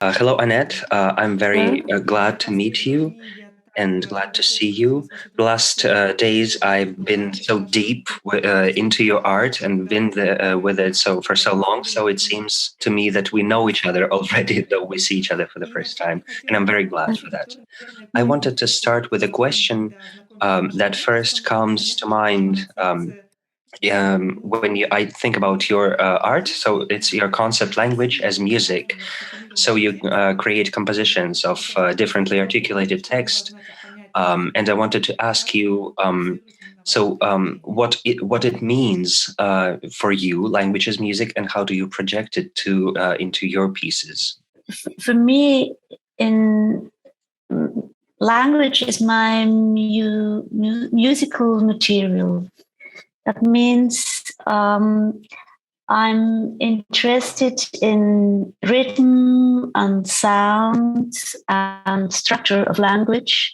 Hello, Annette. I'm very glad to meet you and glad to see you. The last days, I've been so deep into your art and been with it for so long. So it seems to me that we know each other already, though we see each other for the first time. And I'm very glad for that. I wanted to start with a question that first comes to mind when I think about your art. So it's your concept language as music. So you create compositions of differently articulated text. And I wanted to ask you, what it means for you, language as music, and how do you project it into your pieces? For me, in language is my musical material. That means I'm interested in rhythm and sound and structure of language.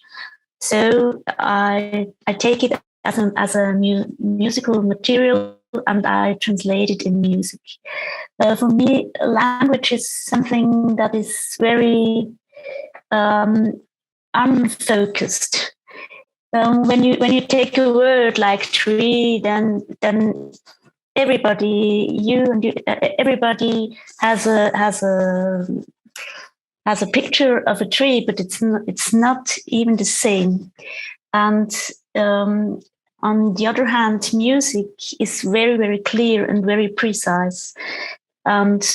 So I take it as a musical material and I translate it in music. For me, language is something that is very unfocused. When you take a word like tree, then everybody has a picture of a tree, but it's not even the same. And on the other hand, music is very, very clear and very precise. And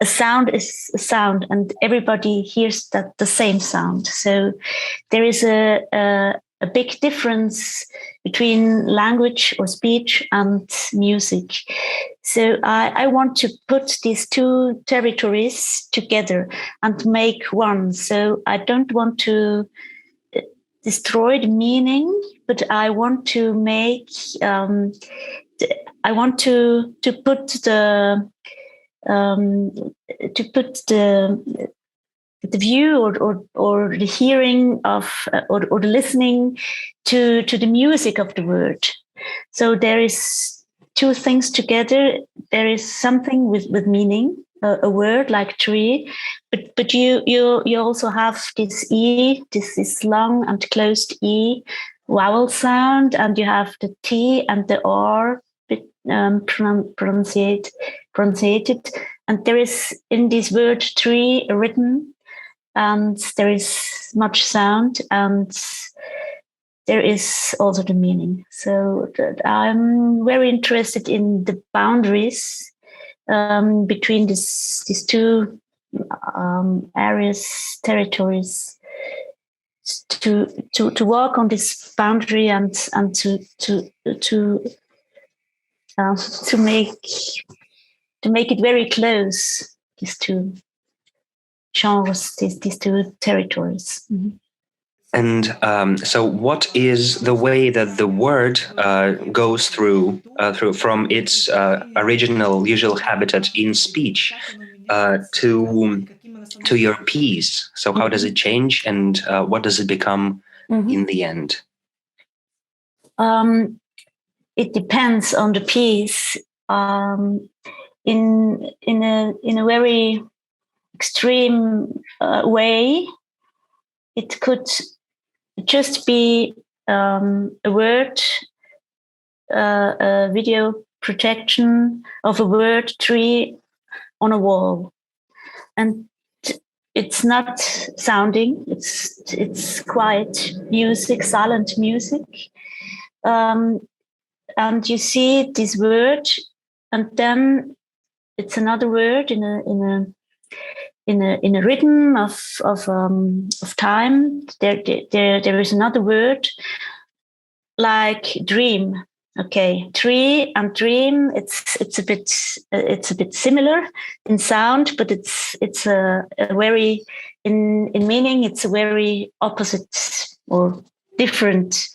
a sound is a sound, and everybody hears the same sound. So there is a big difference between language or speech and music. So I want to put these two territories together and make one. So I don't want to destroy the meaning, but I want to make. I want to put the view or the hearing of or the listening to the music of the word. So there is two things together. There is something with meaning, a word like tree, but you also have this e, this long and closed e vowel sound, and you have the t and the r pronunciated, and there is in this word tree a rhythm, and there is much sound, and there is also the meaning. So I'm very interested in the boundaries between these two areas, territories, to walk on this boundary and to make it very close, these two genres, these two territories. Mm-hmm. And so, what is the way that the word goes through from its original usual habitat in speech to your piece? So, how does it change, and what does it become in the end? It depends on the piece. In a very extreme way, it could just be a word, a video projection of a word tree on a wall, and it's not sounding. It's quiet music, silent music, and you see this word, and then it's another word in a rhythm of time. There is another word like dream. Okay, tree and dream. It's a bit similar in sound, but it's a very in meaning. It's a very opposite or different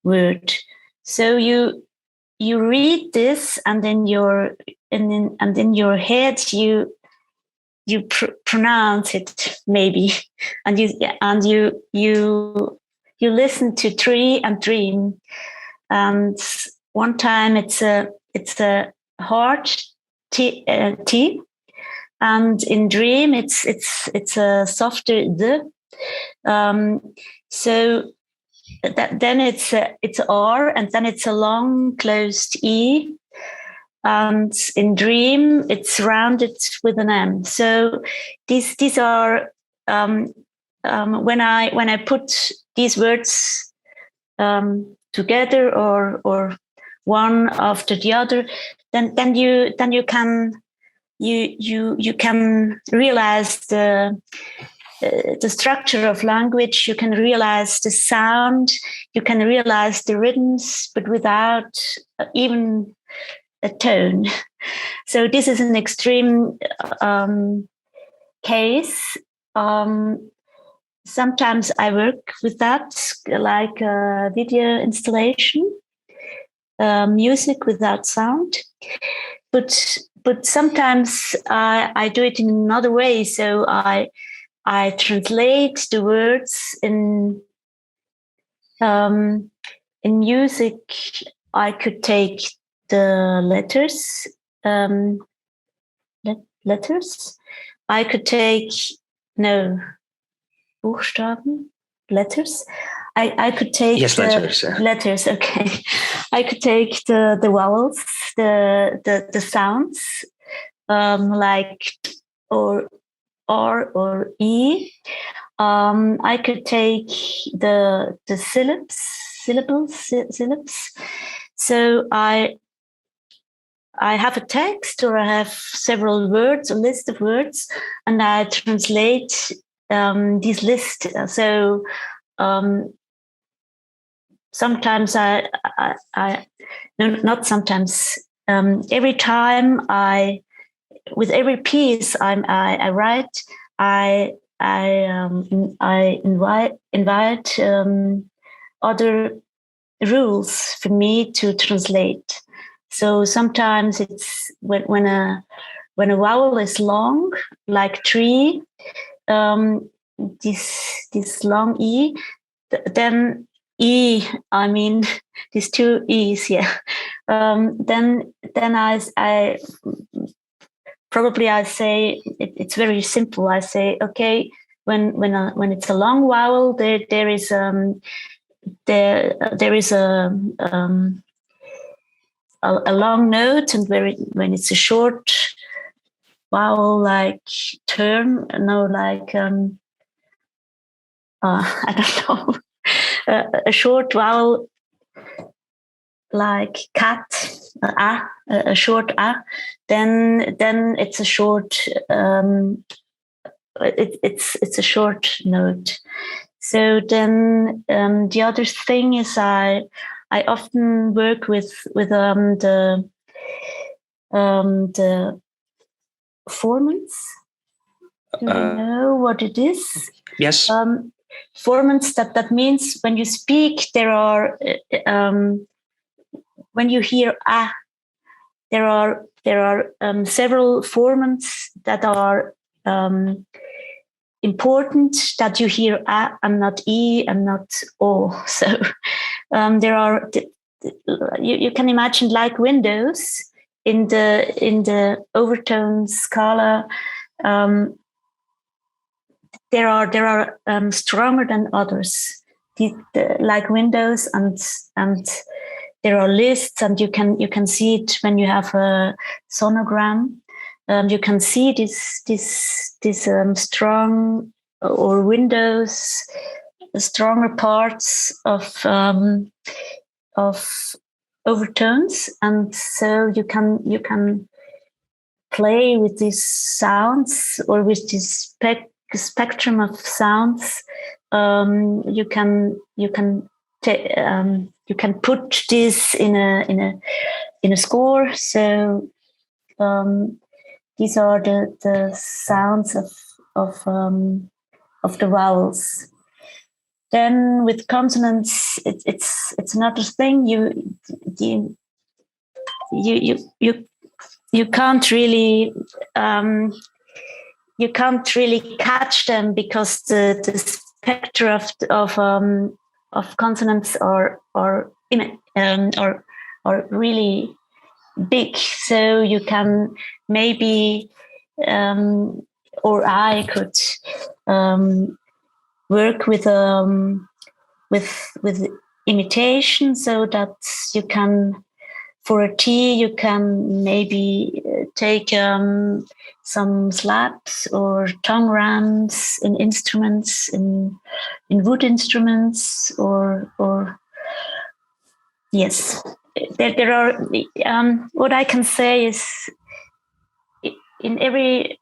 word. So you read this, and then in your head you pronounce it maybe, and you listen to tree and dream, and one time it's a hard T, and in dream it's a softer the. So then it's R, and then it's a long closed E, and in dream it's rounded with an M. So these are when I put these words together or one after the other, then you can realize the structure of language. You can realize the sound, you can realize the rhythms, but without even a tone. So this is an extreme case. Sometimes I work with that, like a video installation, music without sound. But sometimes I do it in another way. So I translate the words in music. I could take the letters. Letters. I could take Buchstaben, letters. I could take letters. Letters. Okay, I could take the vowels, the sounds, like or R or E. I could take the syllables. So I have a text, or I have several words, a list of words, and I translate this list. So sometimes not sometimes. Every time with every piece I write, I invite other rules for me to translate. So sometimes it's when a vowel is long, like tree, this long E, then E, I mean these two E's, yeah. Then I probably I say it's very simple. I say, okay, when it's a long vowel, there is a long note, and when it's a short vowel, like term, like I don't know, a short vowel like cat, a short a, then it's a short it's a short note. So then the other thing is I often work with the formants. Do you know what it is? Yes. Formants, that means when you speak, there are when you hear ah, there are several formants that are important, that you hear ah and not e and not o. So there are you can imagine like windows in the overtone scala. There are stronger than others, like windows, and there are lists, and you can see it when you have a sonogram. You can see this strong or windows, stronger parts of overtones, and so you can play with these sounds, or with this spectrum of sounds. You can put this in a score. So these are the sounds of the vowels. Then with consonants, it's another thing. You can't really catch them, because the spectra of consonants are really big, so you can maybe, or I could work with imitation, so that you can, for a tea, you can maybe take some slaps or tongue rams in instruments, in wood instruments, or yes, there are. What I can say is, in every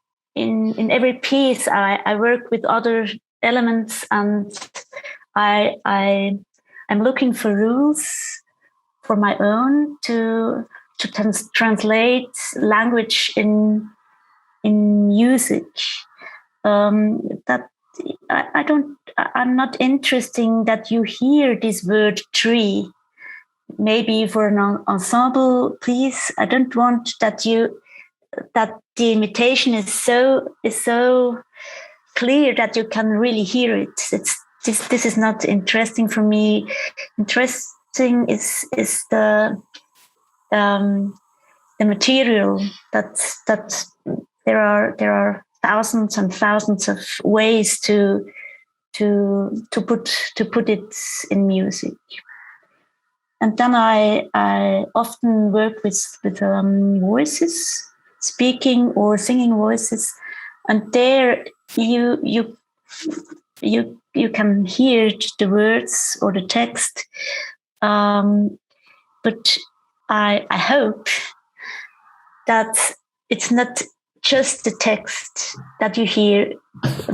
piece, I work with other elements, and I'm looking for rules for my own to translate language in music. That I'm not interested in that you hear this word tree. Maybe for an ensemble, please. I don't want that the imitation is so clear that you can really hear it. This is not interesting for me. Interesting is the material that there are thousands and thousands of ways to put it in music. And then I often work with voices, speaking or singing voices, and there you can hear the words or the text, but I hope that it's not just the text that you hear,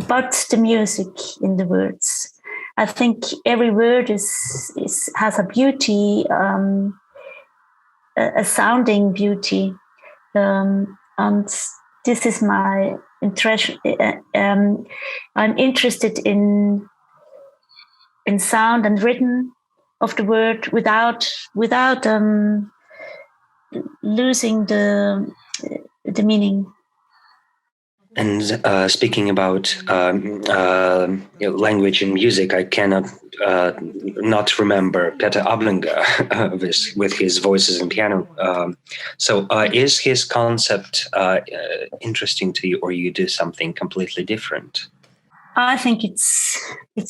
but the music in the words. I think every word has a beauty, a sounding beauty, and this is my interest. I'm interested in sound and rhythm of the word without losing the meaning. And speaking about language and music, I cannot not remember Peter Ablinger with his voices and piano. So is his concept interesting to you, or you do something completely different? I think it's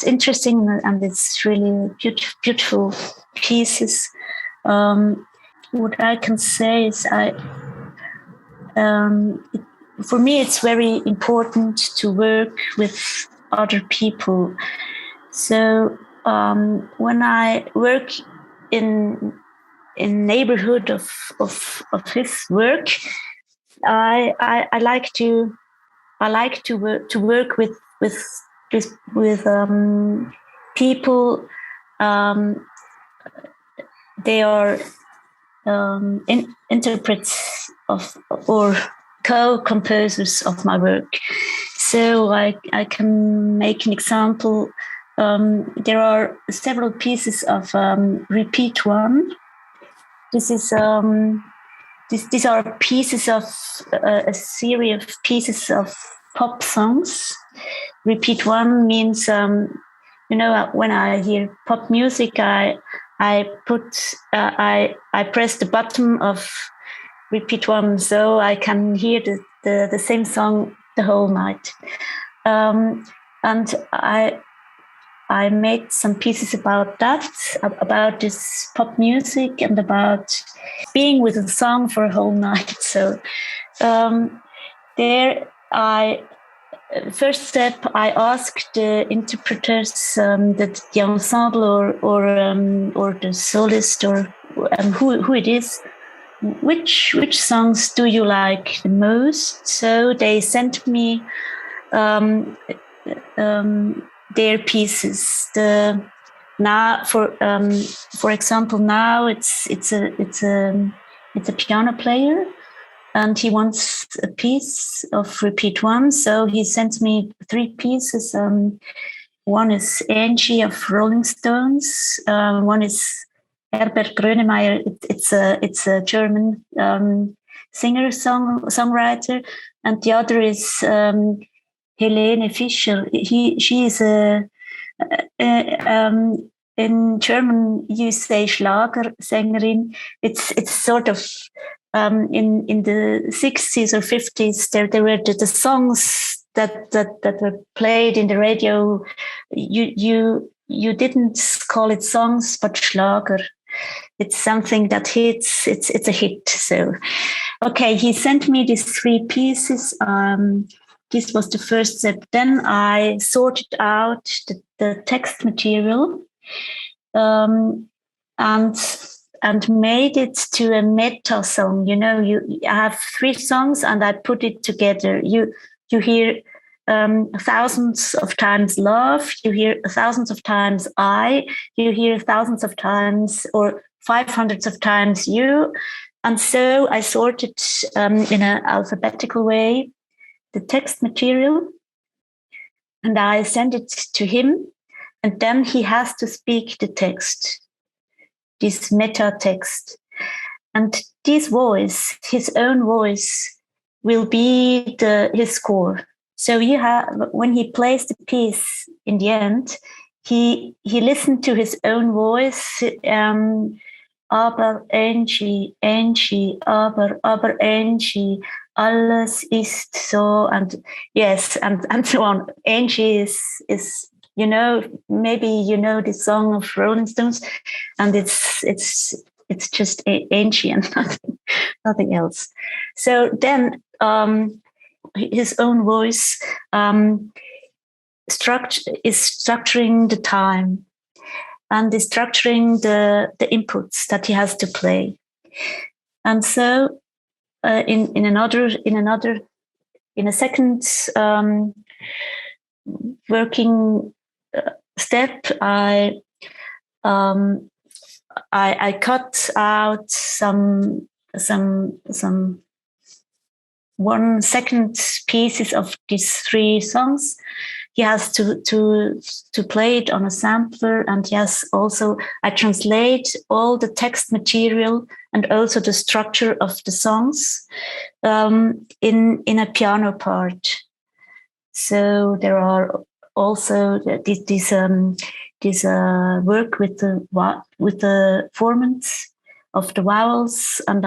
interesting, and it's really beautiful pieces. What I can say is for me, it's very important to work with other people. So when I work in neighborhood of his work, I like to work with people. They are interprets of or co-composers of my work. So I can make an example. There are several pieces of repeat one. This is these are pieces of a series of pieces of pop songs. Repeat one means when I hear pop music, I press the button of repeat one, so I can hear the same song the whole night. And I made some pieces about that, about this pop music, and about being with a song for a whole night. So first step, I asked the interpreters, the ensemble or the soloist or who it is, which songs do you like the most? So they sent me their pieces. For example, now it's a piano player, and he wants a piece of repeat one. So he sent me 3 pieces. One is Angie of Rolling Stones. One is Herbert Grönemeyer. It's a German singer songwriter, and the other is Helene Fischer. She is in German you say Schlagersängerin. It's sort of in the 60s or 50s, there were the songs that were played in the radio. You didn't call it songs, but Schlager. It's something that hits. It's a hit. So, okay, he sent me these 3 pieces. This was the first step. Then I sorted out the text material, and made it to a meta song. You know, I have 3 songs, and I put it together. You hear thousands of times love. You hear thousands of times I. You hear thousands of times or 500s of times you. And so I sorted in an alphabetical way the text material, and I send it to him, and then he has to speak the text, this meta text. And this voice, his own voice, will be his score. So when he plays the piece in the end, he listened to his own voice. Aber Angie, aber Angie, alles ist so, and yes, and so on. Angie is maybe you know the song of Rolling Stones, and it's just Angie and nothing else. So then his own voice is structuring the time and is structuring the inputs that he has to play. And so in a second working step, I cut out some 1 second pieces of these 3 songs. He has to play it on a sampler, and yes, also I translate all the text material and also the structure of the songs in a piano part. So there are also this work with the formants of the vowels and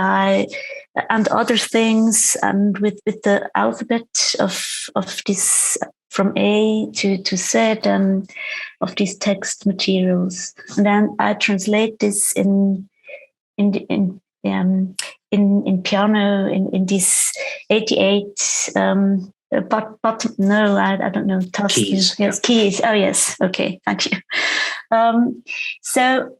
other things, and with the alphabet of this from A to Z of these text materials, and then I translate this in piano in this 88. But no, I don't know. Keys. Yes, keys. Oh yes. Okay. Thank you. So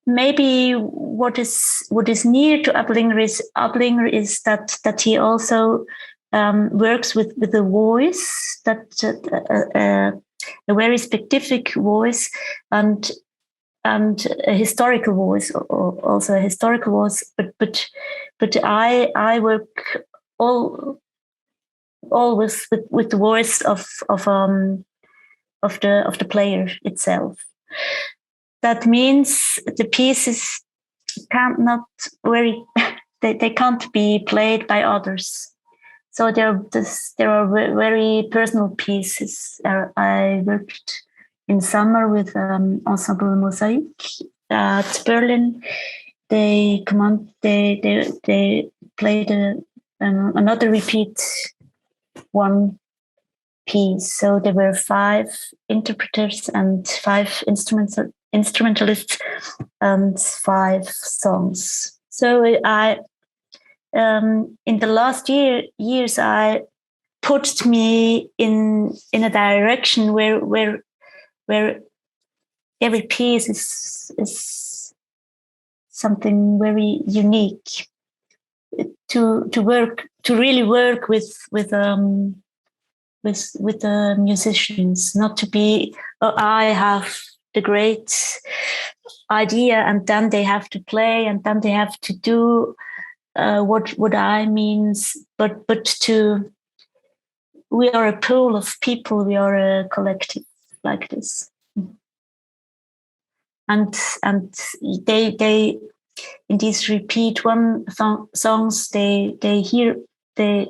maybe what is near to Ablinger is that he also works with the voice, that a very specific voice and a historical voice, or also a historical voice. But I work always with the voice of the player itself. That means the pieces they can't be played by others. So there are very personal pieces. I worked in summer with Ensemble Mosaic at Berlin. They played another repeat 1 piece. So there were 5 interpreters and 5 instrumentalists and 5 songs. So I in the last years I put me in a direction where every piece is something very unique, to really work with the musicians, not to be I have the great idea and then they have to play and then they have to do what I means, but we are a pool of people, we are a collective like this, and they in these repeat 1 songs they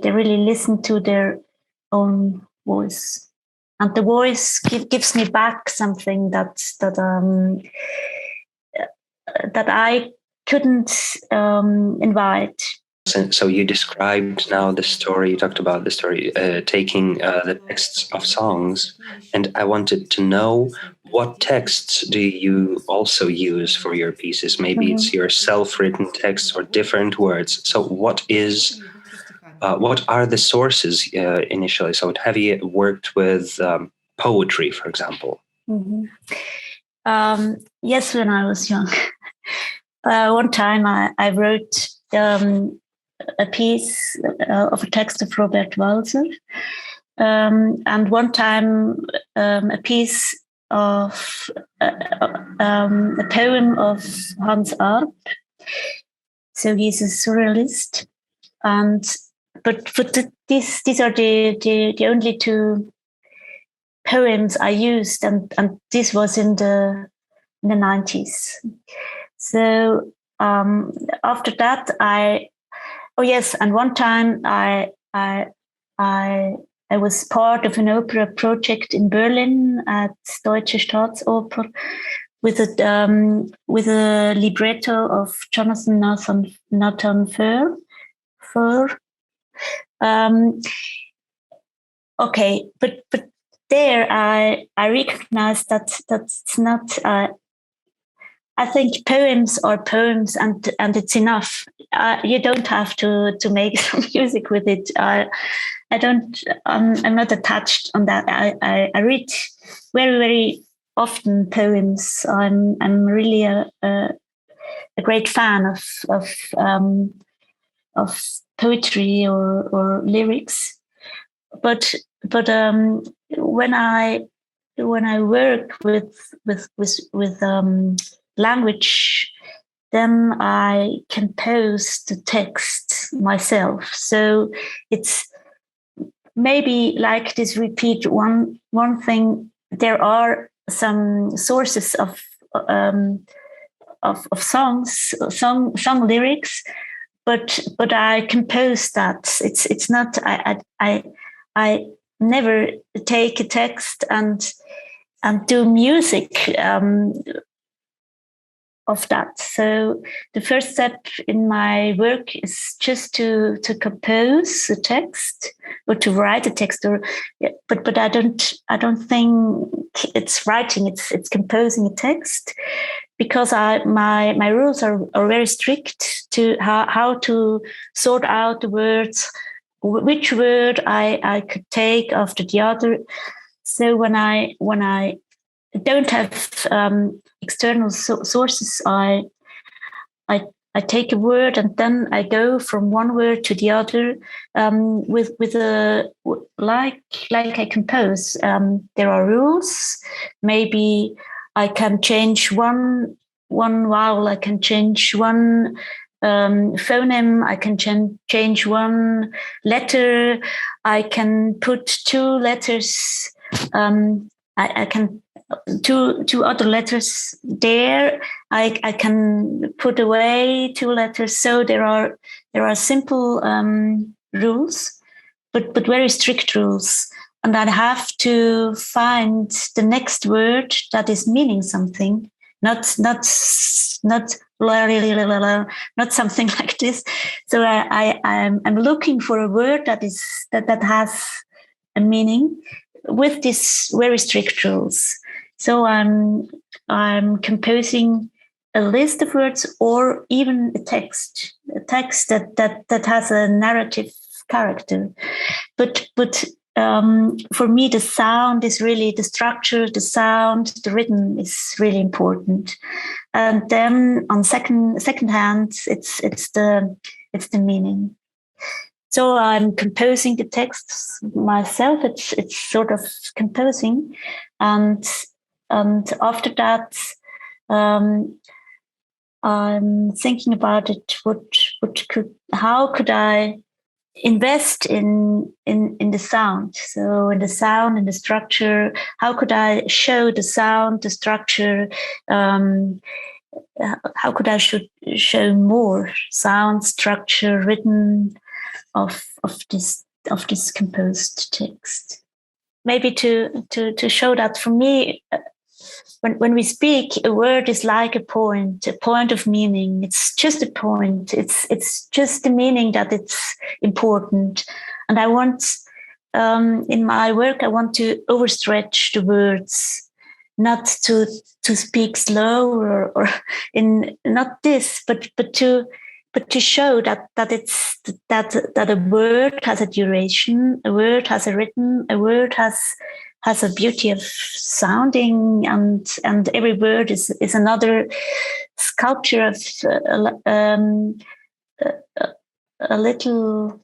really listen to their own voice, and the voice gives me back something that I couldn't invite. So you described now the story, you talked about the story, taking the texts of songs, and I wanted to know, what texts do you also use for your pieces? Maybe it's your self-written texts or different words. So what are the sources initially? So have you worked with poetry, for example? Yes, when I was young. One time I wrote a piece of a text of Robert Walser, and one time a piece of a poem of Hans Arp. So he's a surrealist, but these are the only two poems I used, and this was in the 90s. So after that, and one time I was part of an opera project in Berlin at Deutsche Staatsoper with a libretto of Jonathan Nathan Furr. Okay, but there I recognized that's not. I think poems are poems, and it's enough. You don't have to make some music with it. I don't. I'm not attached on that. I read very, very often poems. I'm really a great fan of poetry or lyrics. But when I work with language, then I compose the text myself. So it's maybe like this repeat one thing. There are some sources of songs, song lyrics, but I compose that. It's not. I never take a text and do music of that. So the first step in my work is just to compose a text or to write a text, but I don't think it's writing. It's composing a text, because my rules are very strict to how to sort out the words, which word I could take after the other. So when I don't have external sources, I take a word and then I go from one word to the other with a like I compose. There are rules. Maybe I can change one vowel. I can change one phoneme. I can change one letter. I can put two letters. I can two other letters there. I can put away two letters. So there are simple rules, but very strict rules. And I have to find the next word that is meaning something, not something like this. So I'm looking for a word that has a meaning with these very strict rules. So I'm composing a list of words, or even a text that has a narrative character. But for me, the sound is really the structure, the sound, the rhythm is really important. And then on second hand, it's the meaning. So I'm composing the texts myself. It's sort of composing, and after that, I'm thinking about it. How could I invest in the sound? So in the sound, in the structure, how could I show the sound, the structure? How could I show more sound, structure, rhythm of this composed text? Maybe to show that for me, when we speak, a word is like a point of meaning. It's just a point. It's just the meaning that it's important. And I want, in my work, I want to overstretch the words, not to speak slow or in not this, but to show that it's that a word has a duration, a word has a rhythm, a word has a beauty of sounding, and every word is another sculpture of a little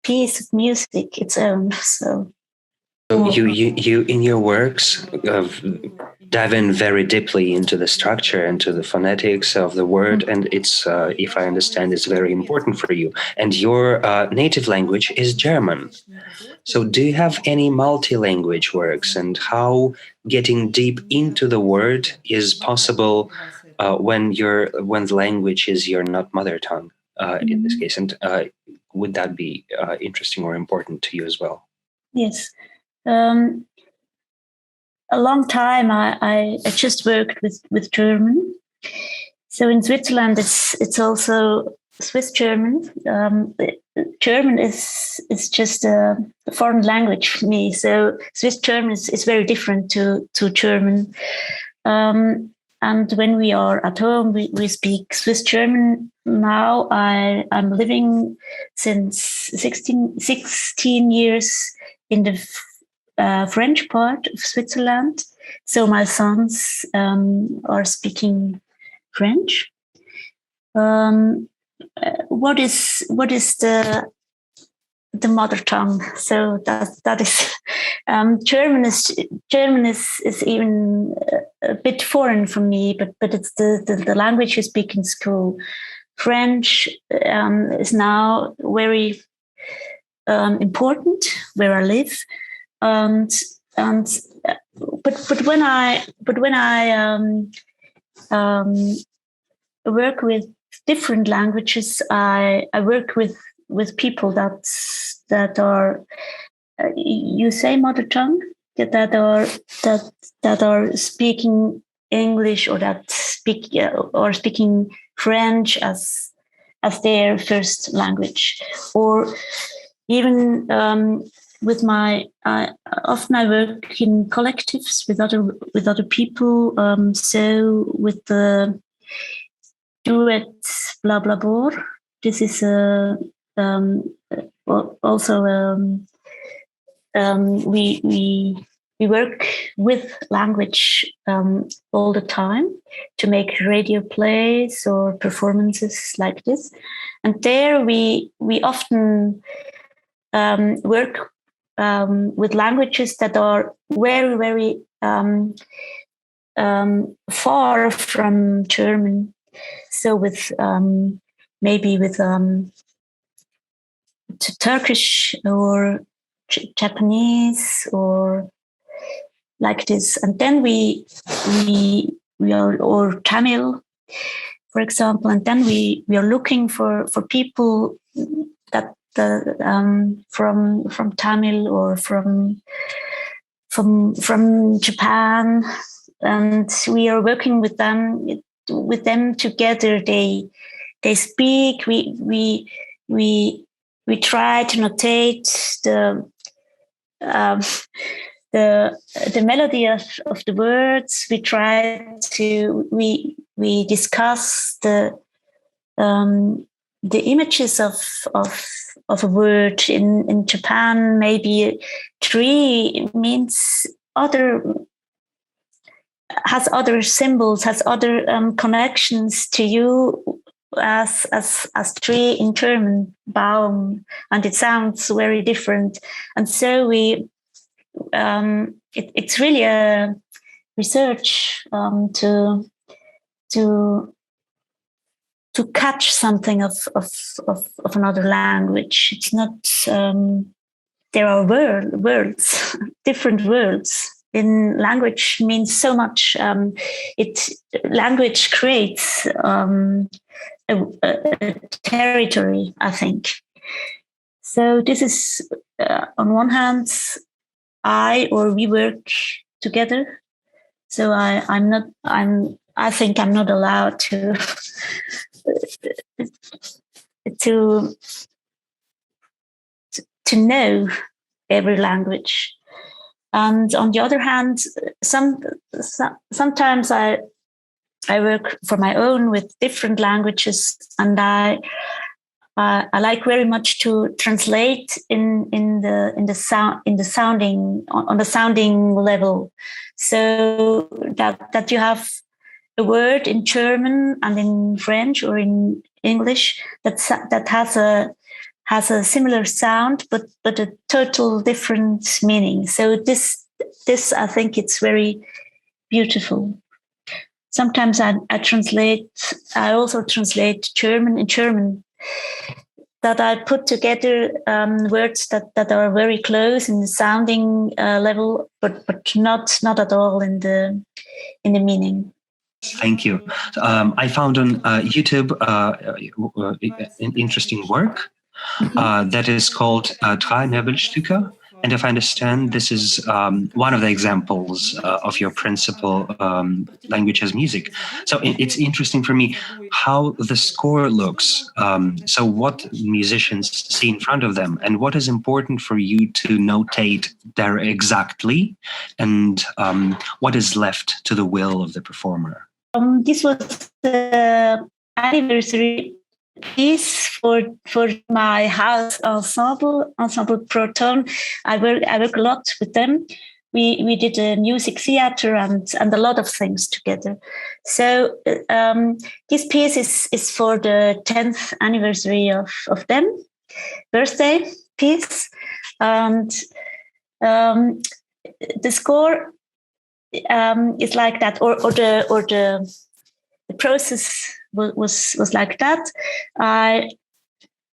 piece of music its own. So you in your works dive in very deeply into the structure, into the phonetics of the word, and it's, if I understand, it's very important for you. And your native language is German. So do you have any multi-language works, and how getting deep into the word is possible when the language is your not mother tongue, in this case? And would that be interesting or important to you as well? Yes. A long time I just worked with German. So in Switzerland, it's also Swiss German. German is just a foreign language for me. So Swiss German is very different to German. And when we are at home, we speak Swiss German. Now I'm living since 16 years in the French part of Switzerland. So my sons are speaking French. What is the mother tongue? So that is German is even a bit foreign for me, but it's the language you speak in school. French is now very important where I live. But when I work with different languages, I work with people that are you say mother tongue, that are speaking English or speaking French as their first language, or even with my often I work in collectives with other people. So with the duet Blablabor, this is also we work with language all the time to make radio plays or performances like this, and there we often work with languages that are very, very far from German. So with maybe with Turkish or Japanese or like this, and then we are, or Tamil, for example, and then we are looking for people that from Tamil or from Japan, and we are working with them together. They speak. We try to notate the melody of the words. We discuss the images of a word. In Japan, maybe tree means has other symbols, has other connections to you as tree in German, Baum, and it sounds very different. And so it's really a research to catch something of another language. It's not. There are worlds, different worlds. In language means so much. Language creates a territory, I think. So this is on one hand, we work together So I think I'm not allowed to to know every language. And on the other hand, sometimes I work for my own with different languages, and I like very much to translate in the sounding on the sounding level, so that you have a word in German and in French or in English that has a similar sound, but a total different meaning. So this I think it's very beautiful. Sometimes I also translate German in German, that I put together words that are very close in the sounding level, but not at all in the meaning. Thank you. I found on YouTube an interesting work that is called Drei Möbelstücke. And if I understand, this is one of the examples of your principal language as music. So it's interesting for me how the score looks. So what musicians see in front of them, and what is important for you to notate there exactly, and what is left to the will of the performer. This was the anniversary piece for my house ensemble Proton. I work a lot with them. We did a music theater and a lot of things together. So this piece is for the 10th anniversary of them, birthday piece, and the score is like that, or the process was like that.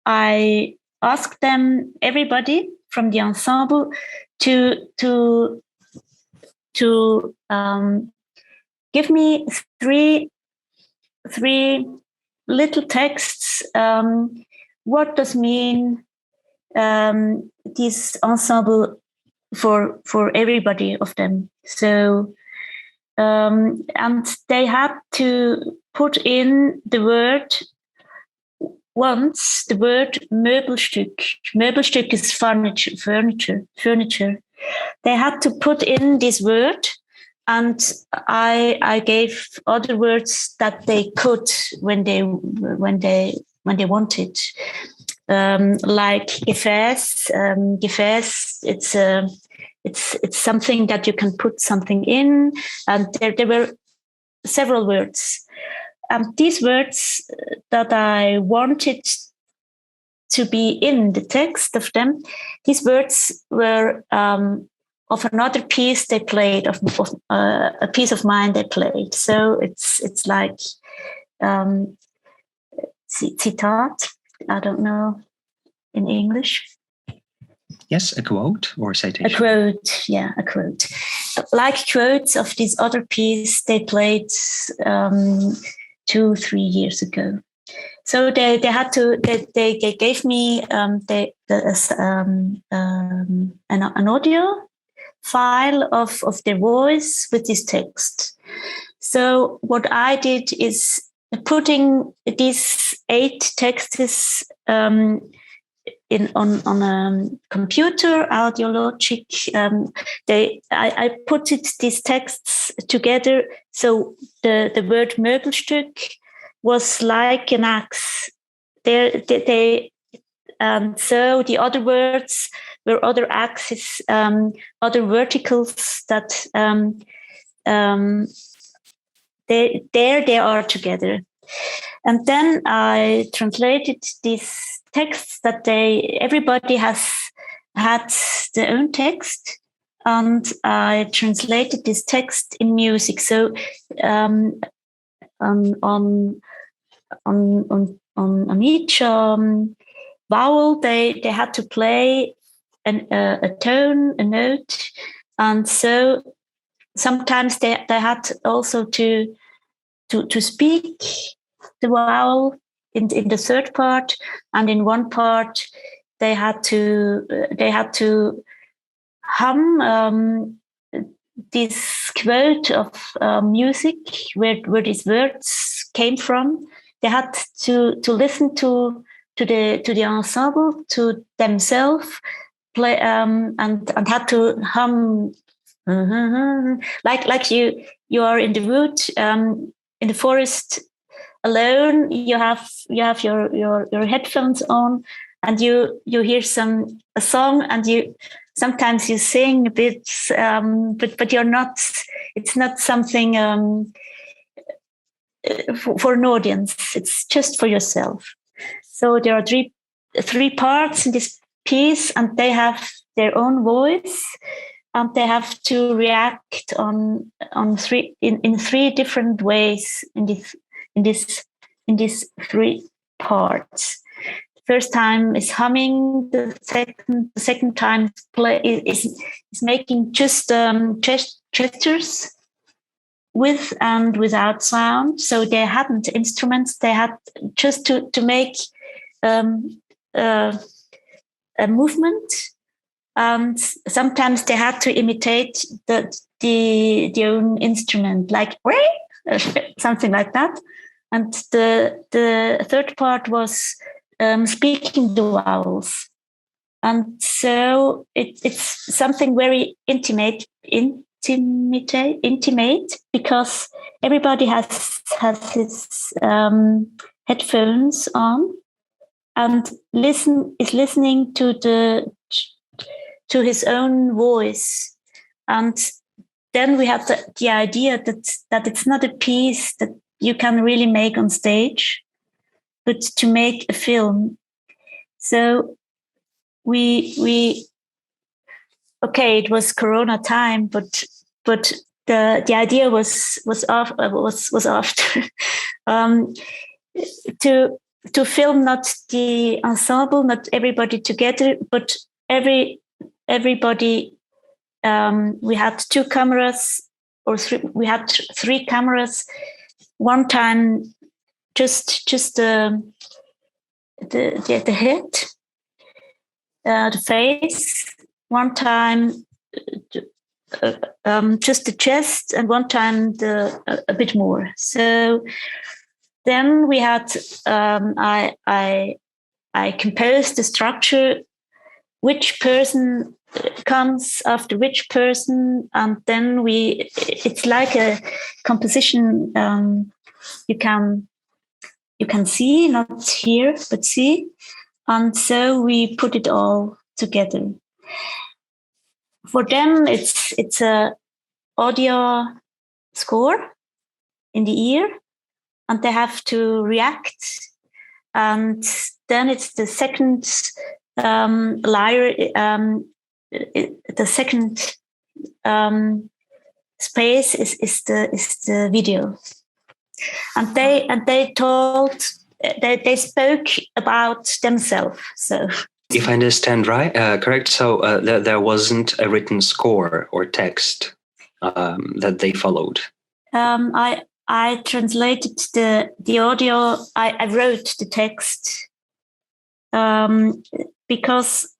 I asked them, everybody from the ensemble, to give me three little texts. What does mean this ensemble for everybody of them? So and they had to put in the word once, the word Möbelstück. Möbelstück is furniture. They had to put in this word, and I gave other words that they could when they wanted, like Gefäß. Gefäß, it's something that you can put something in, and there were several words. And these words that I wanted to be in the text of them, these words were of another piece they played, of a piece of mine they played. So it's like citat. I don't know in English. Yes, a quote or a citation. A quote, yeah, a quote. Like quotes of this other piece they played 2-3 years ago. So they had to. They gave me an audio file of their voice with this text. So what I did is putting these 8 texts on a computer, Audiologic. I put these texts together. So the word Möbelstück was like an axe. So the other words were other axes, other verticals that they are together. And then I translated these texts that everybody has had their own text, and I translated this text in music. So on each vowel they had to play a tone, a note, and so sometimes they had also to speak the vowel in the third part, and in one part they had to hum this quote of music, where these words came from. They had to listen to the ensemble, to themselves, play and had to hum like you are in the wood, in the forest alone. You have your headphones on, and you hear a song, and sometimes you sing a bit, but you're not. It's not something for an audience. It's just for yourself. So there are three parts in this piece, and they have their own voice, and they have to react on in three different ways in these three parts. The first time is humming. The second time is making just gestures with and without sound. So they hadn't instruments. They had just to make a movement, and sometimes they had to imitate the own instrument, like something like that. And the third part was speaking the vowels, and so it's something very intimate, because everybody has his headphones on and is listening to his own voice. And then we have the idea that it's not a piece that you can really make on stage, but to make a film. So we it was Corona time, but the idea was after to film not the ensemble, not everybody together, but everybody. We had two cameras, or three. We had three cameras. One time, just the head, the face. One time, just the chest, and one time a bit more. So then we had I composed the structure, which person comes after which person, and then it's like a composition you can see, not hear, but see. And so we put it all together. For them, it's a audio score in the ear, and they have to react. And then it's the second layer, the second space is the video. And they told they spoke about themselves. So. If I understand correct, so there wasn't a written score or text that they followed. I translated the audio. I wrote the text because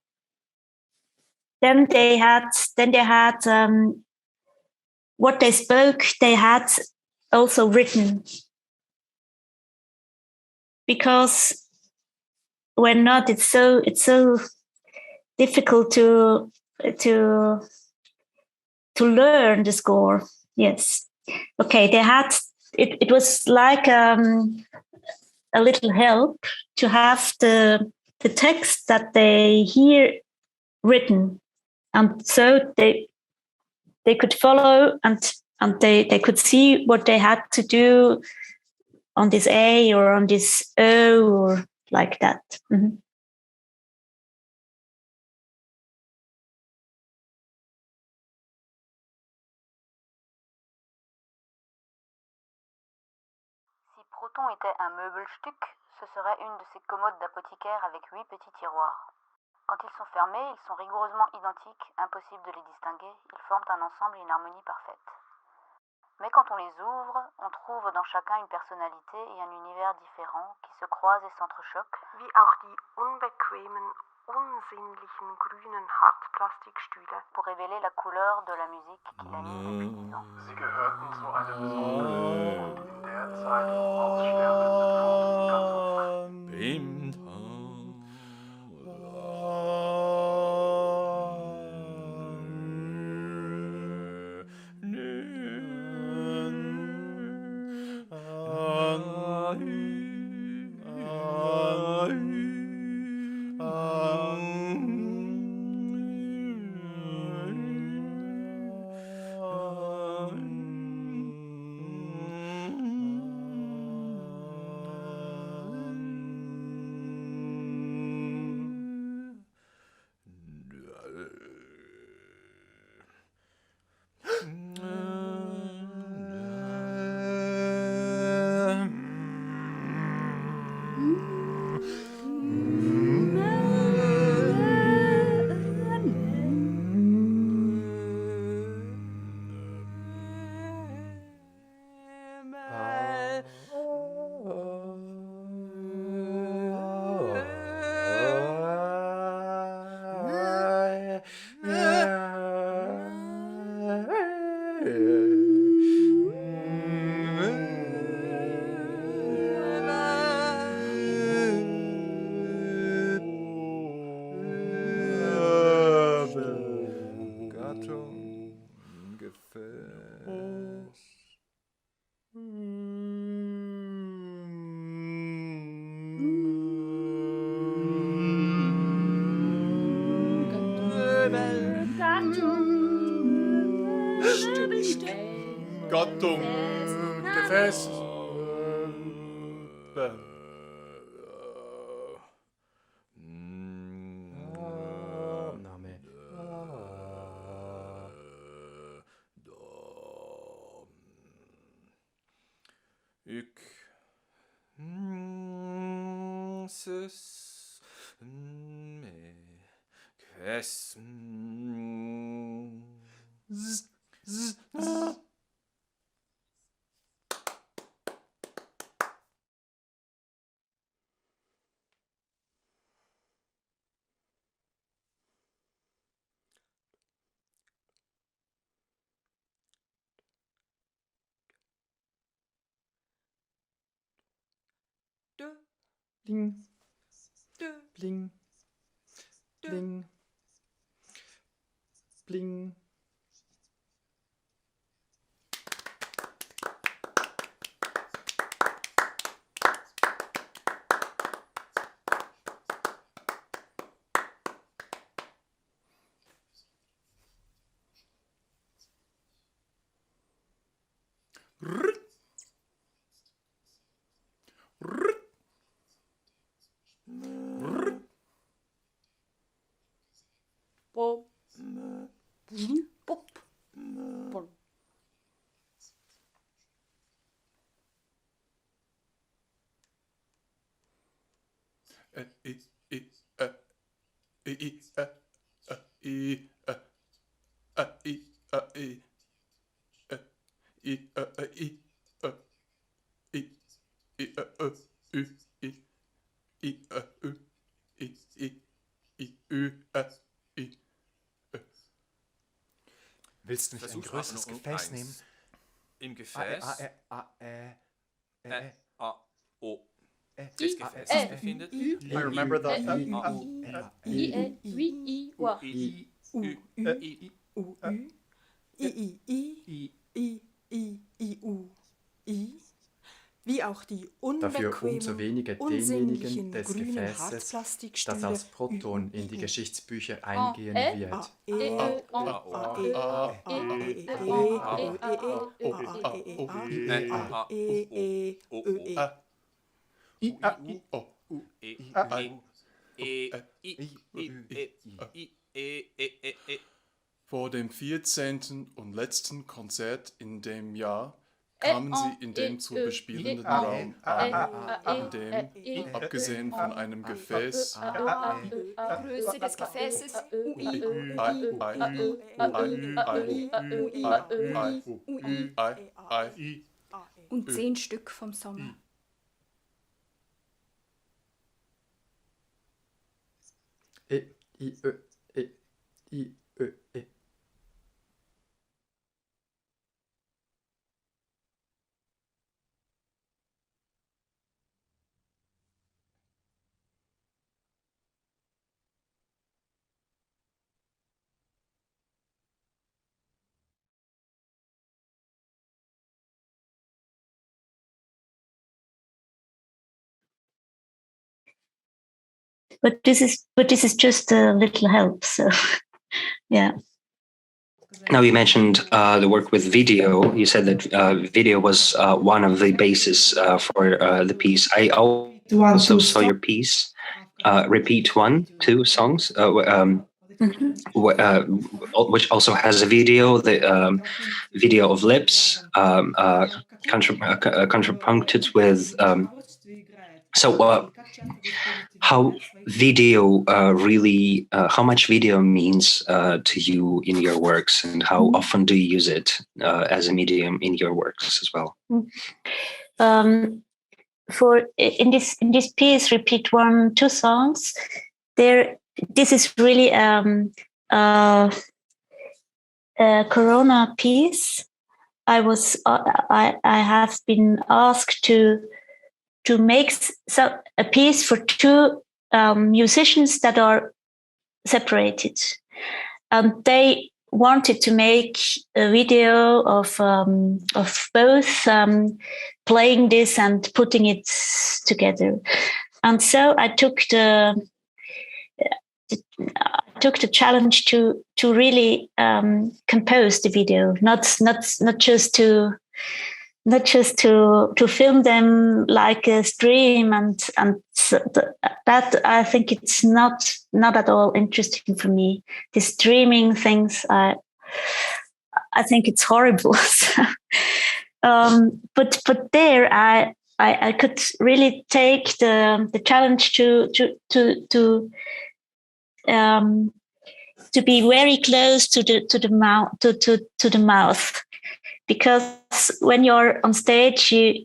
then they had what they spoke. They had also written, because when not, it's so difficult to learn the score. Yes. Okay. They had it was like a little help to have the text that they hear written, and so they could follow, and they could see what they had to do on this A or on this O or like that. Mm-hmm. Si Proton était un Möbelstück, ce serait une de ces commodes d'apothicaire avec 8 petits tiroirs. Quand ils sont fermés, ils sont rigoureusement identiques, impossible de les distinguer, ils forment un ensemble et une harmonie parfaite. Mais quand on les ouvre, on trouve dans chacun une personnalité et un univers différent qui se croisent et s'entrechoquent, wie auch die unbequemen unsinnlichen grünen Hartplastikstühle pour révéler la couleur de la musique qu'il anime depuis 10 ans. Sie gehörten zu einem besonderen und in der Zeit aussterben bedrohten Gattung. Gattung, Gefäß. Name. Ik. Sus. Me. Kes. Bling. Bling. Bling. Bling. Pop. Pop. Pop. Willst du nicht ein größeres Gefäß nehmen? Im Gefäß. O. Das Gefäß sich befindet. I remember that. Wie auch die Dafür umso weniger denjenigen unsinnlichen des grünen Gefäßes, das Hartplastikstühle als Proton in die Geschichtsbücher eingehen wird. Vor dem 14. und letzten Konzert in dem Jahr kamen sie in den zu bespielenden Raum an, in dem, abgesehen von einem Gefäß, Größe des Gefäßes und 10 Stück vom Sommer. E, I, Ö, E, I, Ö, E. But this is just a little help. So, yeah. Now you mentioned the work with video. You said that video was one of the bases for the piece. I also saw your piece repeat 1, 2 songs, which also has a video. The video of lips, contrapuncted with. How video really, how much video means to you in your works, and how often do you use it as a medium in your works as well? For in this piece, repeat 1, 2 songs. This is really a Corona piece. I have been asked to make a piece for 2 musicians that are separated, and they wanted to make a video of both playing this and putting it together. And so I took the challenge to really compose the video, not just to film them like a stream, and that I think it's not at all interesting for me. The streaming things, I think it's horrible. But there I could really take the challenge to be very close to the mouth. Because when you're on stage, the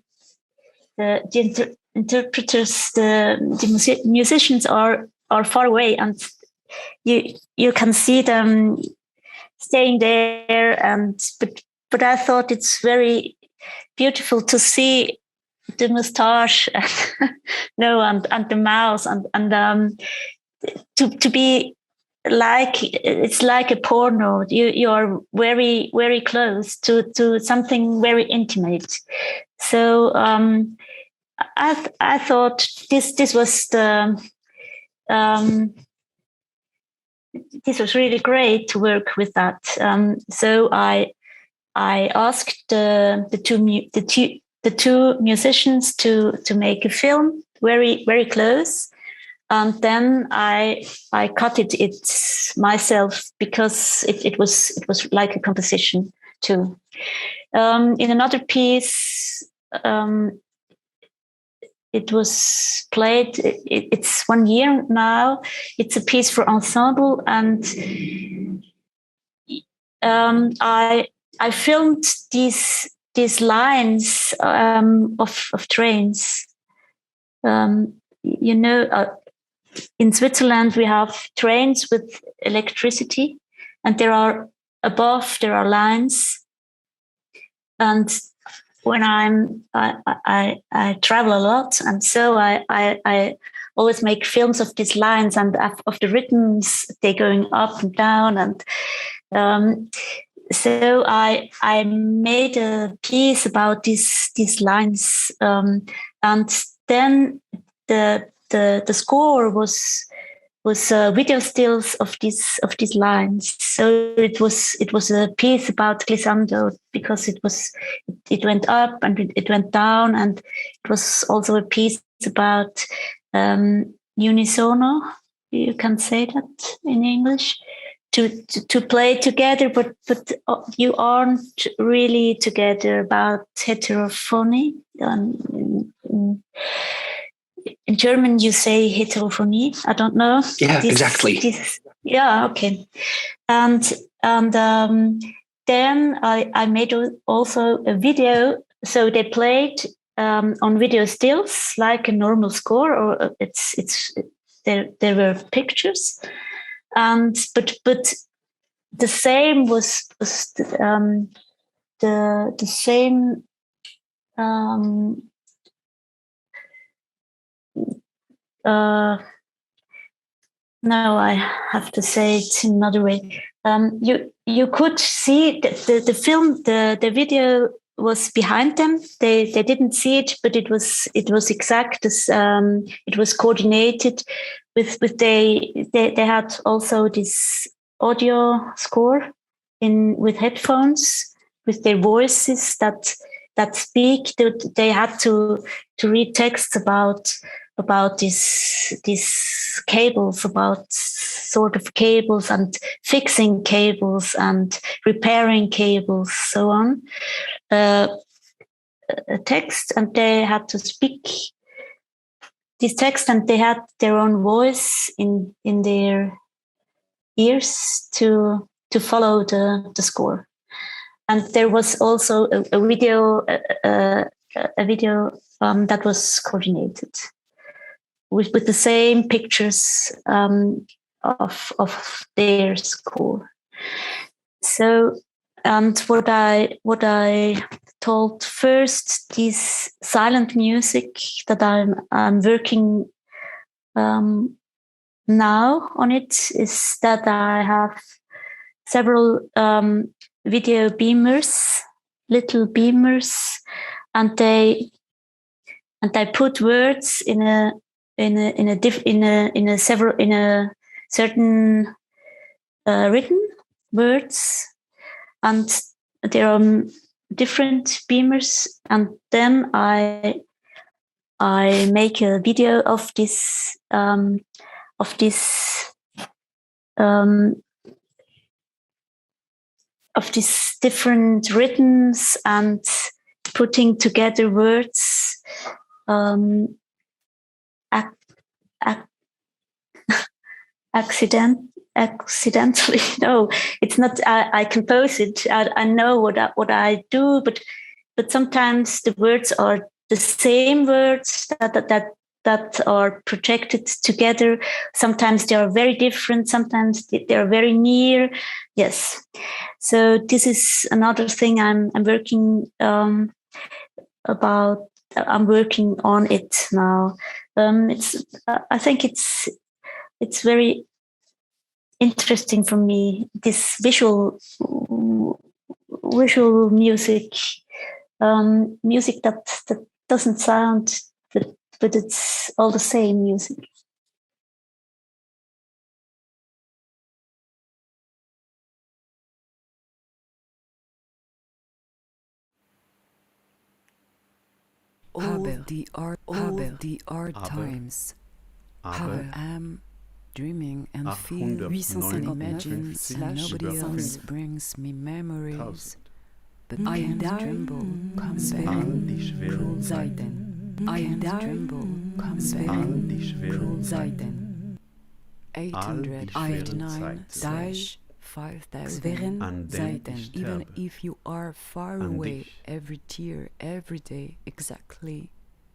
interpreters, the musicians are far away, and you can see them staying there. But I thought it's very beautiful to see the mustache, and the mouth, and to be. It's like a porno. You are very, very close to something very intimate. So I thought this was this was really great to work with that. So I asked the two musicians to make a film very, very close. And then I cut it myself, because it was like a composition too. In another piece, it was played. It's 1 year now. It's a piece for ensemble, and I filmed these lines of trains. In Switzerland, we have trains with electricity, and there are lines. And when I travel a lot, and so I always make films of these lines and of the rhythms. They going up and down, and so I made a piece about these lines, and then the score was video stills of these lines. So it was a piece about glissando, because it went up and it went down, and it was also a piece about unisono. You can say that in English, to play together, but you aren't really together, about heterophony. In German, you say heterophonie. I don't know. Yeah, exactly. Yeah, okay. And then I made also a video. So they played on video stills like a normal score, or it's there were pictures, and but the same was the same. No, I have to say it in another way. You could see the film, the video was behind them. They didn't see it, but it was exact as it was coordinated with they had also this audio score with headphones with their voices that speak. They had to read texts about these cables, about sort of cables and fixing cables and repairing cables, so on. A text, and they had to speak this text, and they had their own voice in their ears to follow the score. And there was also a video that was coordinated with the same pictures of their score. So, and what I told first, this silent music that I'm working now on it, is that I have several video beamers, little beamers, and I put words in a certain written words, and there are different beamers, and then I make a video of this different rhythms and putting together words accidentally. No, it's not. I compose it. I know what I do, but sometimes the words are the same words that are projected together. Sometimes they are very different. Sometimes they are very near. Yes. So this is another thing I'm working about. I'm working on it now. I think it's very interesting for me, this visual music, music that doesn't sound, but it's all the same music. The art times. I am dreaming and feel and imagine, and nobody else brings me memories. But I tremble, come back, cruel Zeiten. I tremble, come back, cruel Zeiten. 859 5000 Zeiten. Even if you are far away, every tear, every day, exactly,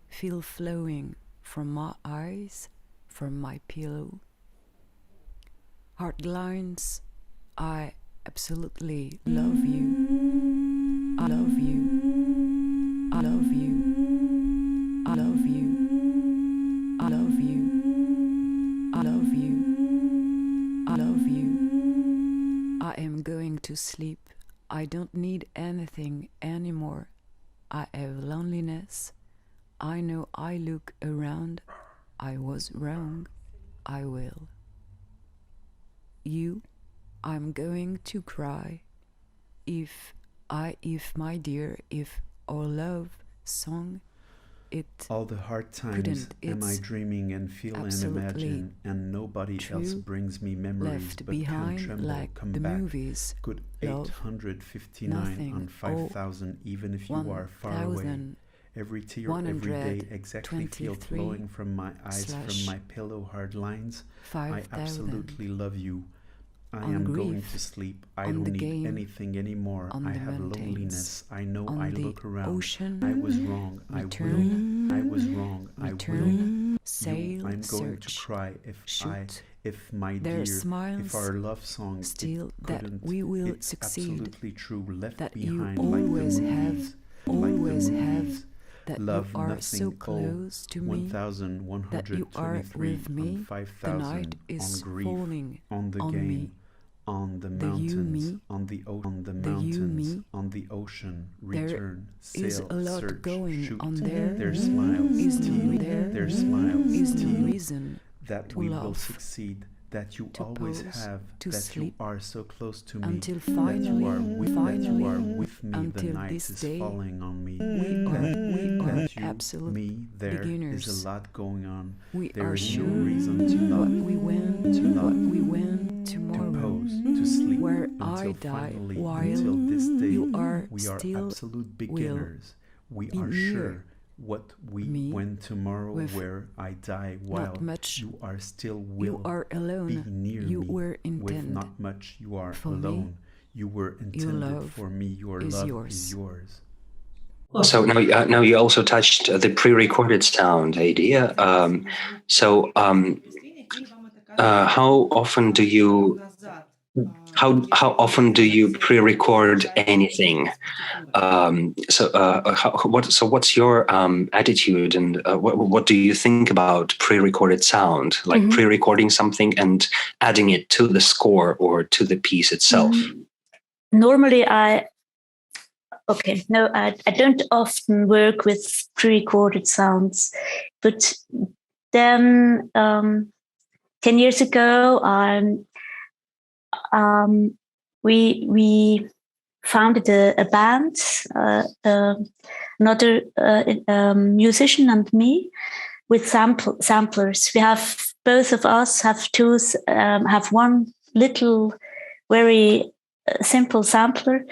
feel flowing from my eyes, from my pillow. Hard lines, I absolutely love you. I love you. I love you. I love you. I love you. I love you. I love you. I am going to sleep. I don't need anything anymore. I have loneliness. I know I look around. I was wrong. I will. You, I'm going to cry. If my dear, if our love song, it all the hard times am I dreaming and feel and imagine, and nobody else brings me memories but can tremble, like come the back. Movies, Good 859 on 5,000, even if you are far away. Every tear, every day, exactly feel flowing from my eyes, from my pillow, hard lines. I absolutely love you. I am going to sleep. I don't need anything anymore. I have loneliness. I know I look around. I was wrong. I will. I was wrong. I will. sail, I'm going to search, cry shoot. if my Their dear, smiles if our love song still that couldn't, we will it's succeed, absolutely true, left that behind you always have, that love you are nothing, so close to me, that you are 1123 with me, on the 5000 night is on grief, falling on the on game, me, on the the you, mountains, me, on the the you, mountains, me. on the ocean, There return, is sail, a lot search, going shoot. on there. Their smiles Is no steal, there their smiles is no steal, reason that to we will love, succeed, that you to always pose, have, to that you sleep, are so close to me, until that you are with me, the until night this is day, falling on me, we are that you, absolute me, there beginners. is a lot going on. We There are is sure no reason to love, what we win, to love, what we win to tomorrow, pose, to sleep, where until I die finally, while until this day, you are we are still absolute will beginners. We be are near sure what we me when tomorrow with where I die while not much. you are still You will are alone. be near You me. were With intended not much you are for me. alone. You were Your intended love for me. Your is love yours. is yours. So now you also touched the pre-recorded sound idea. How often do you how often do you pre-record anything? What's your attitude, and what do you think about pre-recorded sound, like pre-recording something and adding it to the score or to the piece itself? Normally, I don't often work with pre-recorded sounds, but then 10 years ago, we founded a band, another musician and me, with samplers. We have, both of us have tools, have one little, very simple sampler,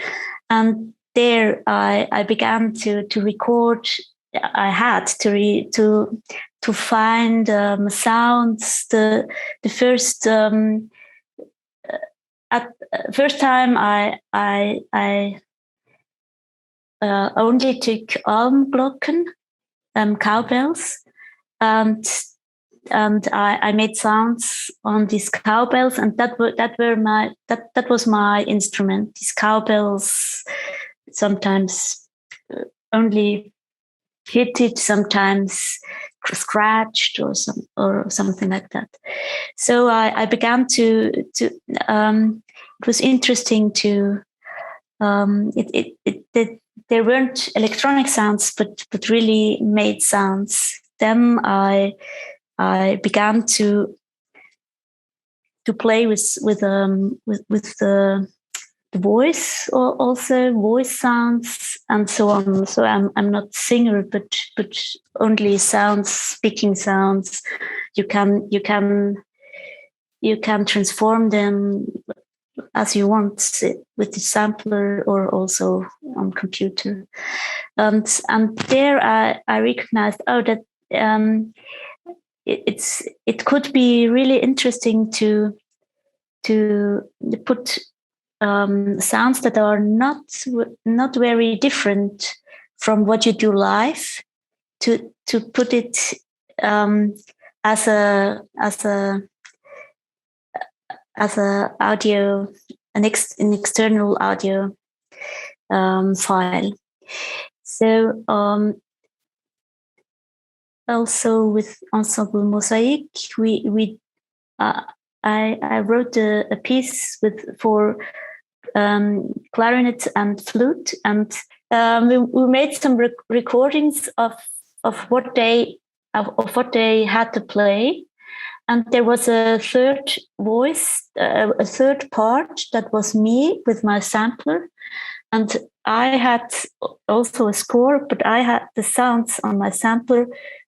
and there I began to record. I had to find sounds. The first at first time I only took Almglocken, cowbells, and I made sounds on these cowbells, and that was my instrument. These cowbells, sometimes only hit it, sometimes scratched or something like that. So I began to it was interesting to there weren't electronic sounds, but really made sounds. Then I began to play with the voice, or also voice sounds and so on. So I'm not a singer, but only sounds, speaking sounds. You can transform them as you want with the sampler or also on computer. And there I recognized that it could be really interesting to put sounds that are not very different from what you do live, to put it as a audio, an external audio file. So also with Ensemble Mosaic, I wrote a piece for clarinet and flute, and we made some recordings of what they had to play, and there was a third voice, a third part that was me with my sampler, and I had also a score, but I had the sounds on my sampler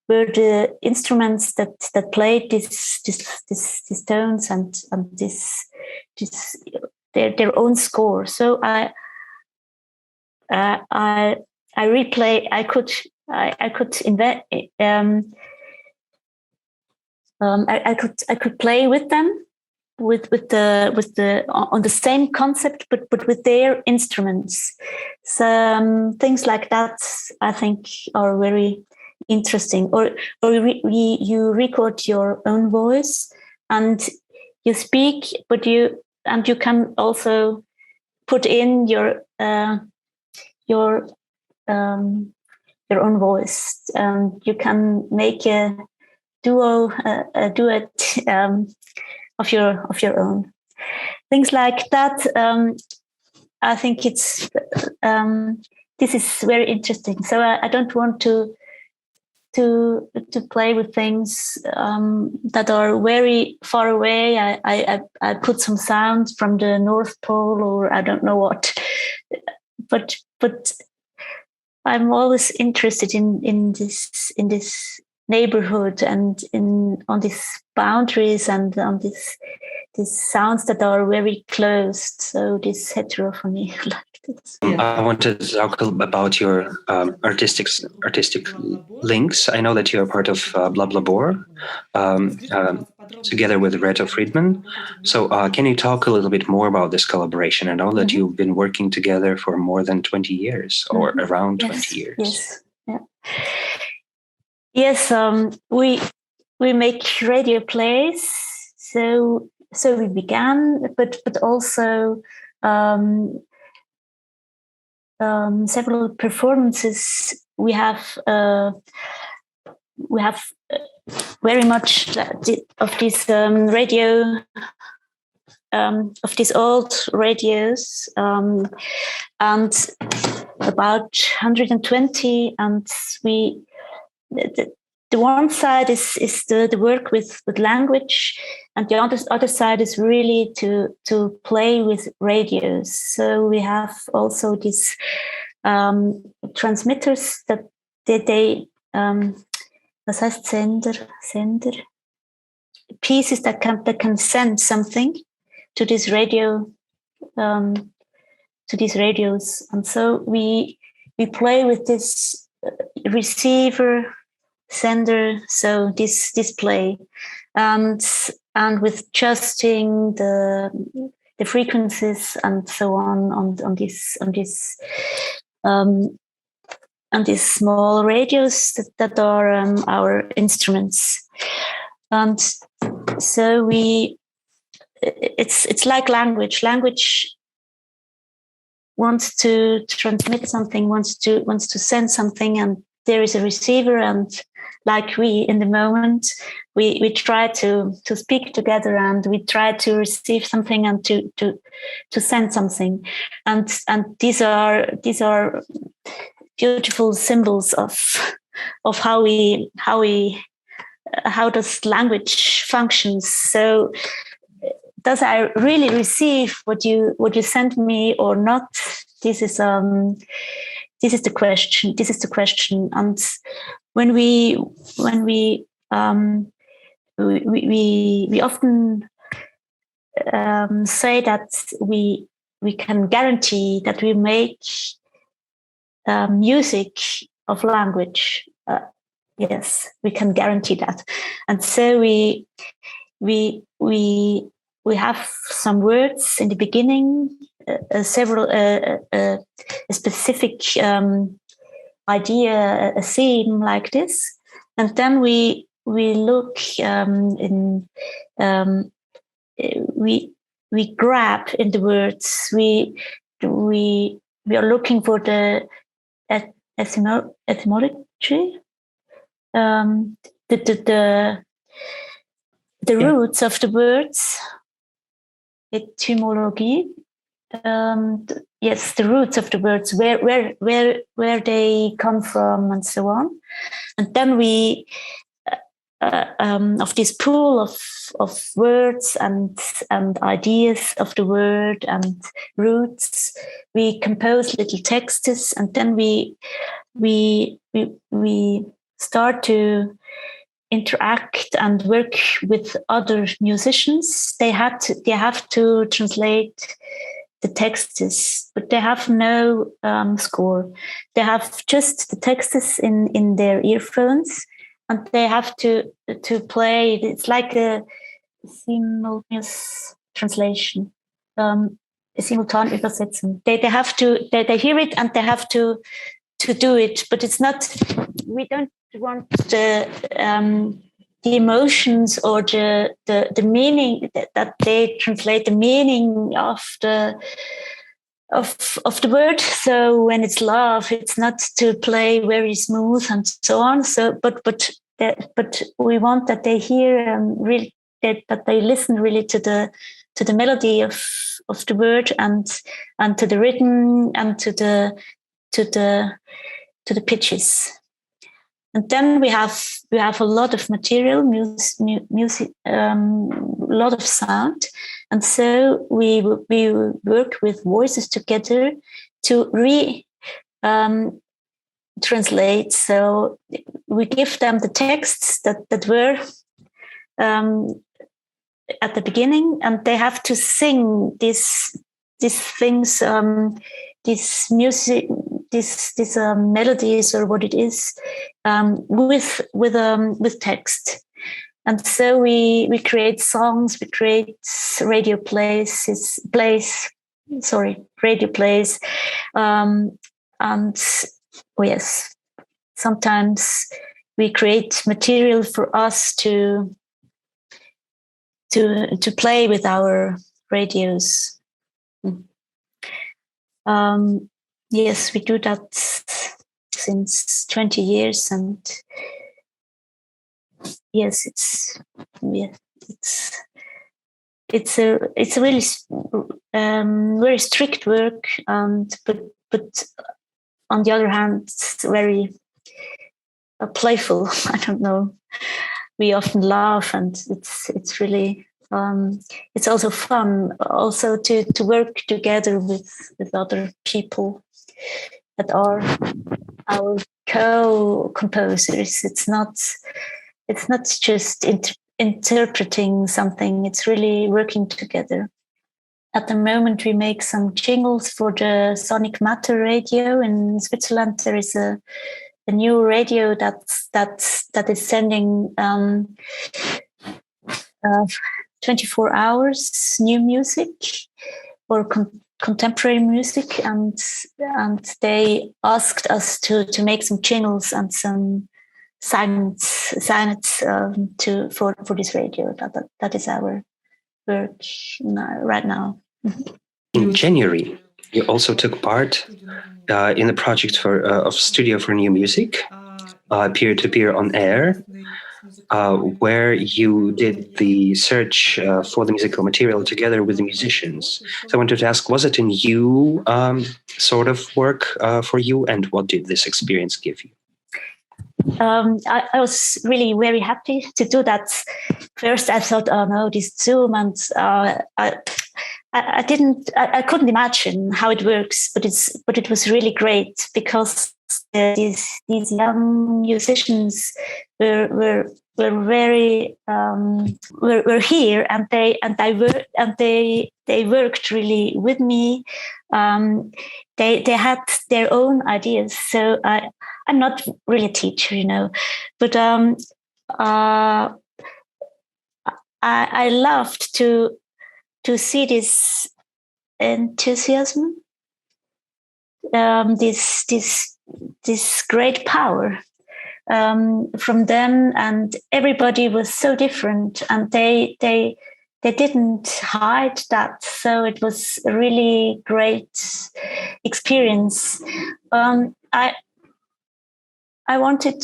were the instruments that played these tones and this their own score. So I replay. I could invent. I could play with them with the on the same concept, but with their instruments. So things like that, I think, are very interesting. Or you record your own voice and you speak, but you can also put in your own voice. You can make a duet of your own. Things like that. I think it's this is very interesting. So I don't want to play with things that are very far away. I put some sounds from the North Pole or I don't know what, but I'm always interested in this neighborhood and on these boundaries and on these sounds that are very closed. So this heterophony like this. I want to talk about your artistic links. I know that you are part of Blablabor, together with Reto Friedman. So can you talk a little bit more about this collaboration? I know that you've been working together for more than 20 years or around 20 years. Yes. Yeah. Yes. We make radio plays. So we began, but also several performances. We have very much of this radio, of these old radios, and about 120. And the one side is the work with language, and the other side is really to play with radios. So we have also these transmitters that they was heißt Sender pieces that can send something to this radio, to these radios. And so we play with this receiver, sender, so this display, and with adjusting the frequencies and so on these small radios that are our instruments. And so it's like language wants to transmit something, wants to send something, and there is a receiver, and like we in the moment we try to speak together, and we try to receive something and to send something, and these are beautiful symbols of how does language functions. So does I really receive what you send me or not? This is the question. And when we often say that we can guarantee that we make music of language. Yes, we can guarantee that. And so we have some words in the beginning, a specific idea, a theme like this, and then we look we grab in the words. We are looking for the etymology, the roots of the words, etymology. Yes, the roots of the words, where they come from, and so on. And then we of this pool of words and ideas of the word and roots, we compose little texts, and then we start to interact and work with other musicians. They have to translate the texts, but they have no score. They have just the texts in their earphones, and they have to play. It's like a simultaneous translation, simultan übersetzen. They hear it and they have to do it, but it's not. We don't the emotions or the meaning that they translate the meaning of the word. So when it's love, it's not to play very smooth and so on. So but we want that they hear really that they listen really to the melody of the word and to the rhythm and to the pitches. And then we have a lot of material, music, a lot of sound, and so we work with voices together to translate. So we give them the texts that were at the beginning, and they have to sing these things, this music, this melodies or what it is, with text. And so we create songs, we create radio plays, and yes, sometimes we create material for us to play with our radios. Yes, we do that since 20 years, and yes, it's a really very strict work, but on the other hand, it's very playful. I don't know. We often laugh, and it's really it's also fun also to work together with other people that are our co-composers. It's not just interpreting something. It's really working together. At the moment, we make some jingles for the Sonic Matter radio in Switzerland. There is a new radio that is sending 24 hours new music or contemporary music, and they asked us to make some jingles and some signets for this radio. That is our work right now. In January, you also took part in the project of Studio for New Music, peer-to-peer on air, where you did the search for the musical material together with the musicians. So I wanted to ask, was it a new sort of work for you, and what did this experience give you? I was really very happy to do that. First, I thought, oh no, this Zoom, and I couldn't imagine how it works, but it was really great because these young musicians were very were here, and they worked really with me. They had their own ideas. So I'm not really a teacher, but I loved to see this enthusiasm, this great power from them, and everybody was so different, and they didn't hide that. So it was a really great experience. I wanted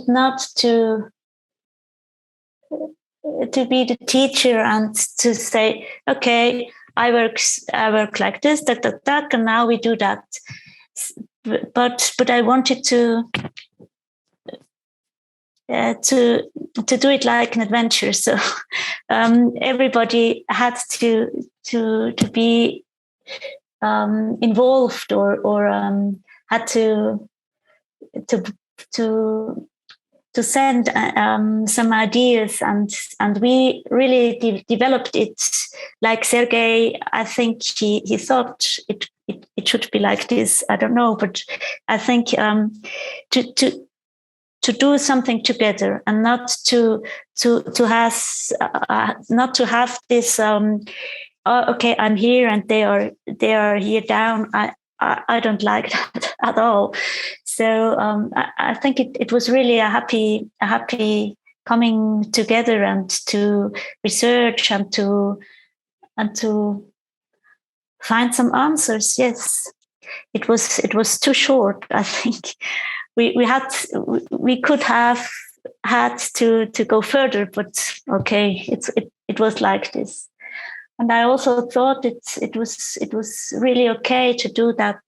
not to be the teacher and to say, okay, I work like this, that, and now we do that. But I wanted to do it like an adventure. So everybody had to be involved or had to send some ideas, and we really developed it. Like Sergei, I think he thought it should be like this. I don't know, but I think to do something together and not to have this. Okay, I'm here and they are here down. I don't like that at all. So I think it was really a happy coming together and to research and to find some answers. Yes, it was too short. I think we could have had to go further, but okay, it was like this. And I also thought it was really okay to do that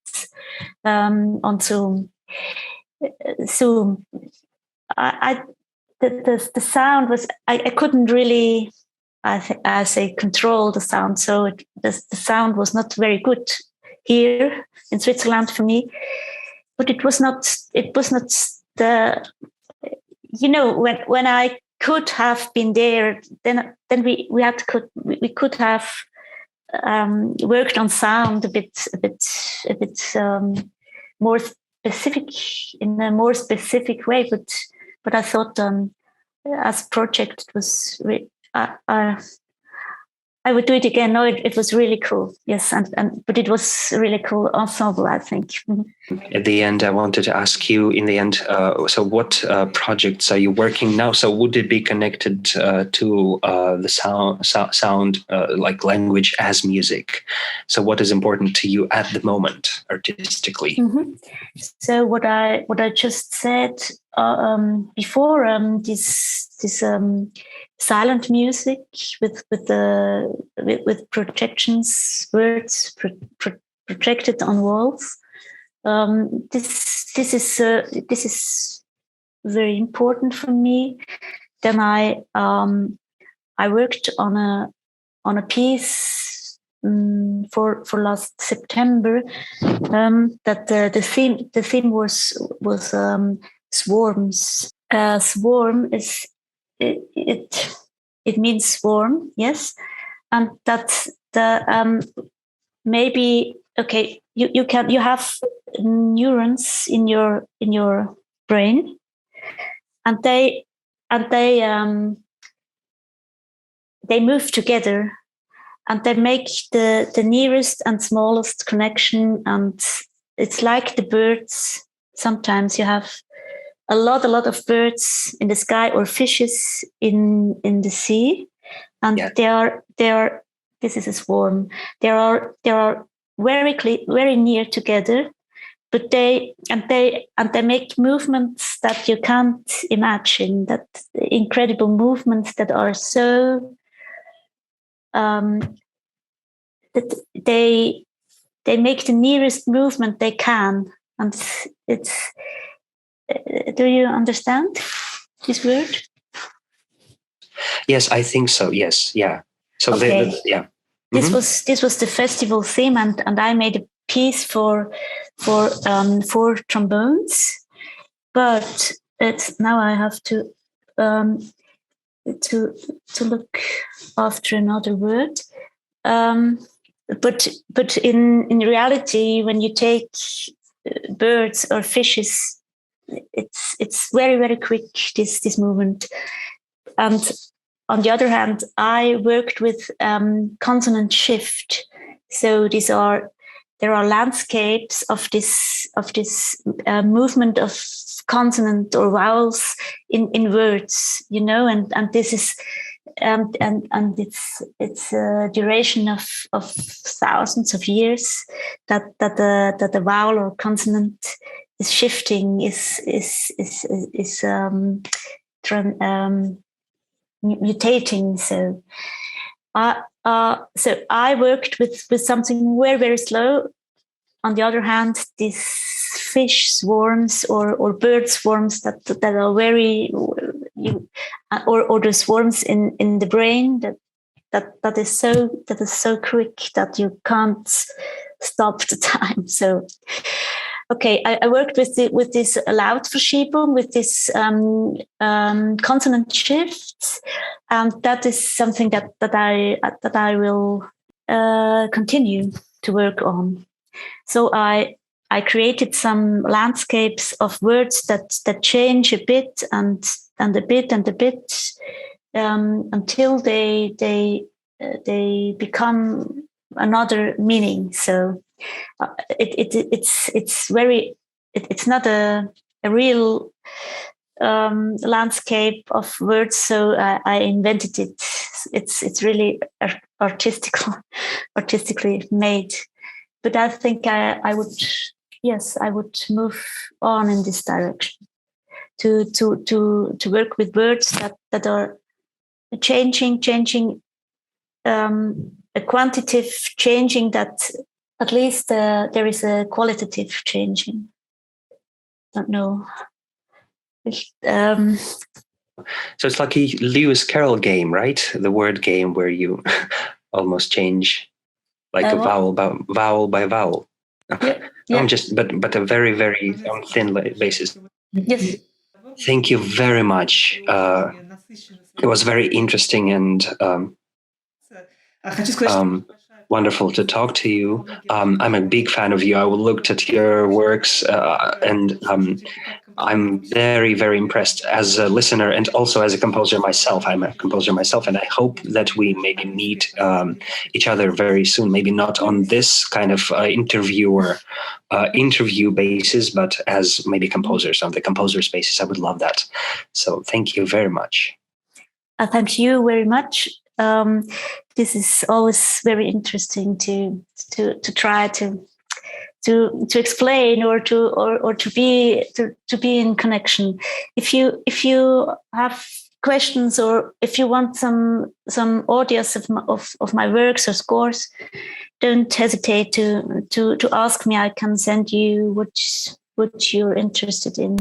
on Zoom. The sound was I couldn't really I say control the sound, so the sound was not very good here in Switzerland for me. But it was not the when I could have been there, then we could have worked on sound a bit more specific in a more specific way. But I thought as a project it was I would do it again. No, it was really cool. Yes, but it was really cool ensemble, I think. At the end, I wanted to ask you, in the end, so what projects are you working now? So would it be connected to the sound like language as music? So what is important to you at the moment, artistically? Mm-hmm. So what I just said before, this silent music with projections, words projected on walls. This is very important for me. Then I worked on a piece for last September that the theme was swarms. Swarm is it means swarm, yes, and that's the maybe okay. You have neurons in your brain, and they move together, and they make the nearest and smallest connection, and it's like the birds. Sometimes you have a lot of birds in the sky or fishes in the sea, and they are this is a swarm. They are very near together, but they make movements that you can't imagine. That incredible movements that are so that they make the nearest movement they can, and it's. Do you understand this word? Yes, I think so. Yes, yeah. So okay. Yeah. This was the festival theme, and I made a piece for 4 trombones, but now I have to look after another word. But in reality, when you take birds or fishes, it's very, very quick, this movement. And on the other hand, I worked with consonant shift. So there are landscapes of this movement of consonant or vowels in words, and this is and it's a duration of thousands of years that the vowel or consonant is shifting, is mutating. So I worked with something very, very slow. On the other hand, these fish swarms or bird swarms that are very, or the swarms in the brain that is so quick that you can't stop the time. So. Okay, I worked with this Lautverschiebung, with this consonant shifts, and that is something that I will continue to work on. So I created some landscapes of words that change a bit and a bit and a bit until they become another meaning. So It's not a real landscape of words, so I invented it. It's really artistically made. But I think I would move on in this direction to work with words that are changing, a quantitative changing, that at least there is a qualitative changing. Don't know. So it's like a Lewis Carroll game, right? The word game where you almost change like a vowel by vowel. Yeah. But a very, very thin basis. Yes. Thank you very much. It was very interesting and wonderful to talk to you. I'm a big fan of you. I looked at your works and I'm very, very impressed as a listener and also as a composer myself. I'm a composer myself, and I hope that we maybe meet each other very soon. Maybe not on this kind of interview basis, but as maybe composers on the composer spaces. I would love that. So thank you very much. Thank you very much. This is always very interesting to try to explain or to be in connection. If you have questions or if you want some audios of my works or scores, don't hesitate to ask me. I can send you what you're interested in.